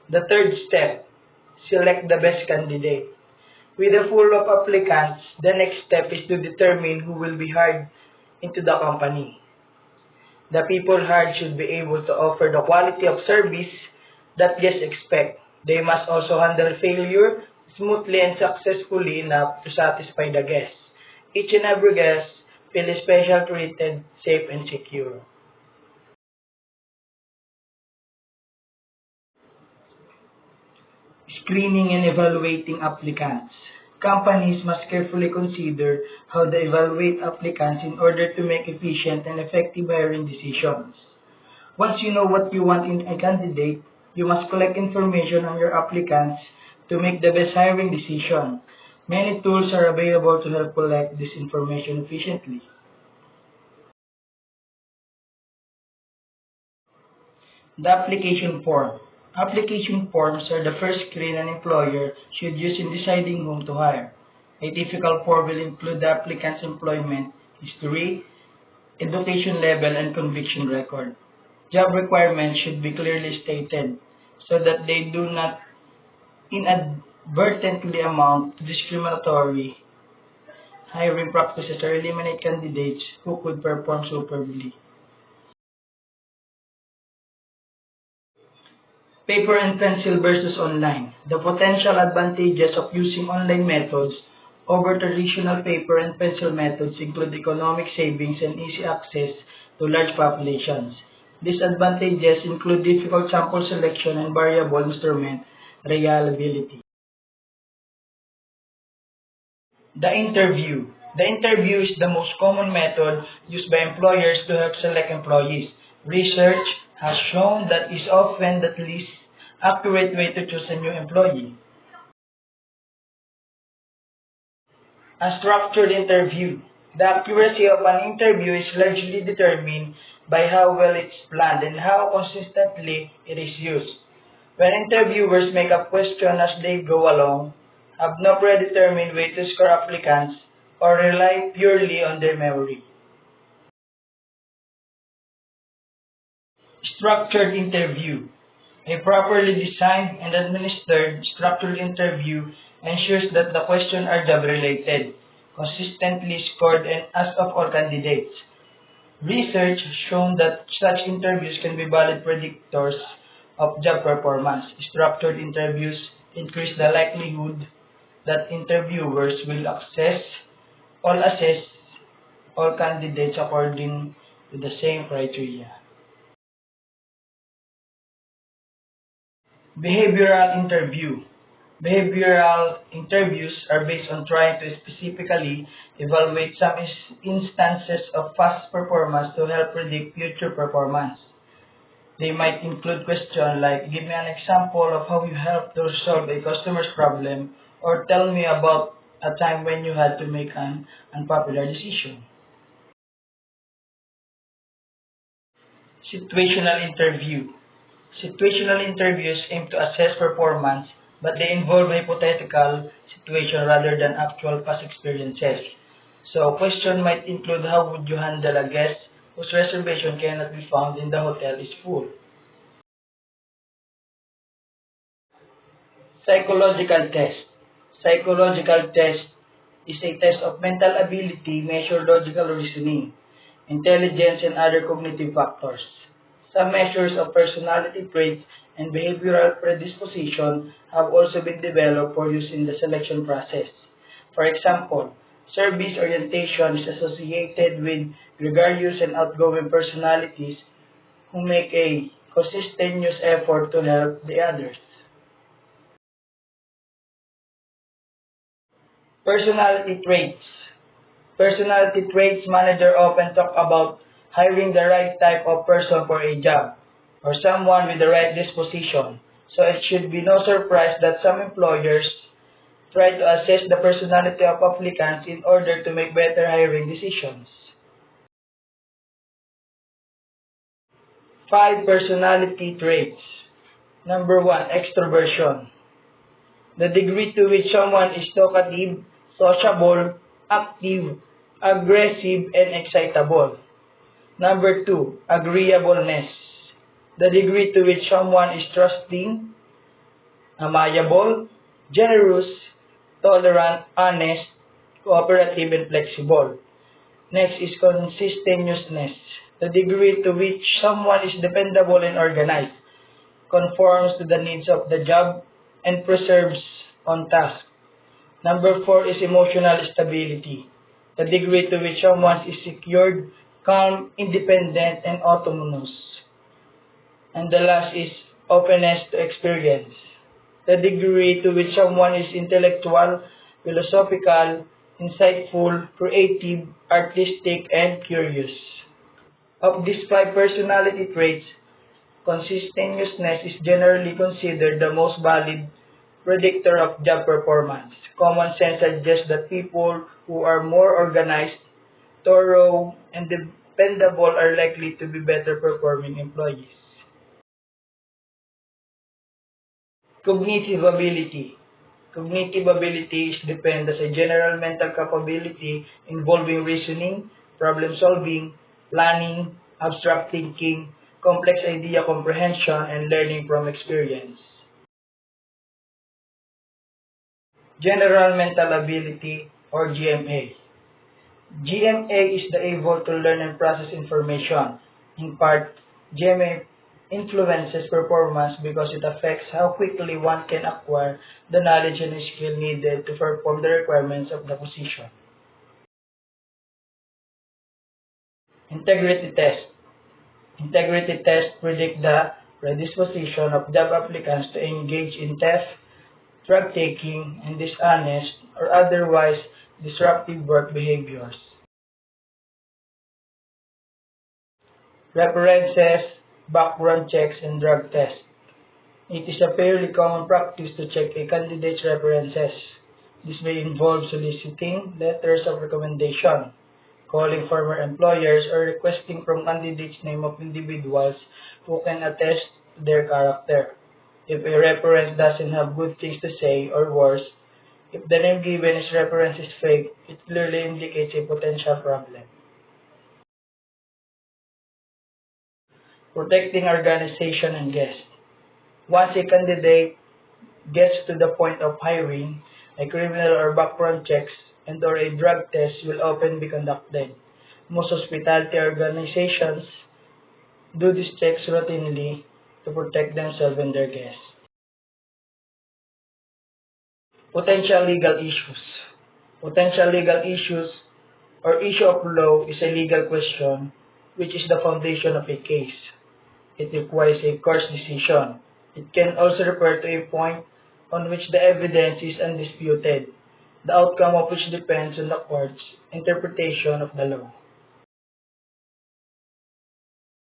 The third step, select the best candidate. With a pool of applicants, the next step is to determine who will be hired into the company. The people hired should be able to offer the quality of service that guests expect. They must also handle failure smoothly and successfully enough to satisfy the guests. Each and every guest feel special, treated, safe, and secure. Screening and evaluating applicants. Companies must carefully consider how they evaluate applicants in order to make efficient and effective hiring decisions. Once you know what you want in a candidate, you must collect information on your applicants to make the best hiring decision. Many tools are available to help collect this information efficiently. The application form. Application forms are the first screen an employer should use in deciding whom to hire. A typical form will include the applicant's employment history, education level, and conviction record. Job requirements should be clearly stated so that they do not inadvertently amount to discriminatory hiring practices or eliminate candidates who could perform superbly. Paper and pencil versus online. The potential advantages of using online methods over traditional paper and pencil methods include economic savings and easy access to large populations. Disadvantages include difficult sample selection and variable instrument reliability. The interview. The interview is the most common method used by employers to help select employees. Research has shown that is often the least accurate way to choose a new employee. A structured interview. The accuracy of an interview is largely determined by how well it's planned and how consistently it is used. When interviewers make up questions as they go along, have no predetermined way to score applicants, or rely purely on their memory. Structured interview. A properly designed and administered structured interview ensures that the questions are job-related, consistently scored, and as of all candidates. Research has shown that such interviews can be valid predictors of job performance. Structured interviews increase the likelihood that interviewers will assess all candidates according to the same criteria. Behavioral interview. Behavioral interviews are based on trying to specifically evaluate some instances of past performance to help predict future performance. They might include questions like, give me an example of how you helped to resolve a customer's problem, or tell me about a time when you had to make an unpopular decision. Situational interview. Situational interviews aim to assess performance, but they involve hypothetical situation rather than actual past experiences. So, a question might include how would you handle a guest whose reservation cannot be found in the hotel is full. Psychological test. Psychological test is a test of mental ability, measure logical reasoning, intelligence, and other cognitive factors. Some measures of personality traits and behavioral predisposition have also been developed for use in the selection process. For example, service orientation is associated with gregarious and outgoing personalities who make a consistent effort to help the others. Personality traits. Personality traits manager often talk about hiring the right type of person for a job or someone with the right disposition. So it should be no surprise that some employers try to assess the personality of applicants in order to make better hiring decisions. 5 personality traits. Number 1, extroversion. The degree to which someone is talkative, sociable, active, aggressive, and excitable. Number 2, agreeableness. The degree to which someone is trusting, amiable, generous, tolerant, honest, cooperative, and flexible. Next is conscientiousness, the degree to which someone is dependable and organized, conforms to the needs of the job, and perseveres on task. Number 4 is emotional stability, the degree to which someone is secured, calm, independent, and autonomous. And the last is openness to experience, the degree to which someone is intellectual, philosophical, insightful, creative, artistic, and curious. Of these 5 personality traits, conscientiousness is generally considered the most valid predictor of job performance. Common sense suggests that people who are more organized, thorough, and dependable are likely to be better performing employees. Cognitive ability. Cognitive ability is defined as a general mental capability involving reasoning, problem solving, planning, abstract thinking, complex idea comprehension, and learning from experience. General mental ability or GMA. GMA is the able to learn and process information. In part, GMA influences performance because it affects how quickly one can acquire the knowledge and skill needed to perform the requirements of the position. Integrity test. Integrity tests predict the predisposition of job applicants to engage in theft, drug taking, and dishonest or otherwise disruptive work behaviors. References, background checks, and drug tests. It is a fairly common practice to check a candidate's references. This may involve soliciting letters of recommendation, calling former employers, or requesting from candidates name of individuals who can attest to their character. If a reference doesn't have good things to say, or worse, if the name given as reference is fake, it clearly indicates a potential problem. Protecting organization and guests. Once a candidate gets to the point of hiring, a criminal or background checks and or a drug test will often be conducted. Most hospitality organizations do these checks routinely to protect themselves and their guests. Potential legal issues. Potential legal issues or issue of law is a legal question which is the foundation of a case. It requires a court's decision. It can also refer to a point on which the evidence is undisputed, the outcome of which depends on the court's interpretation of the law.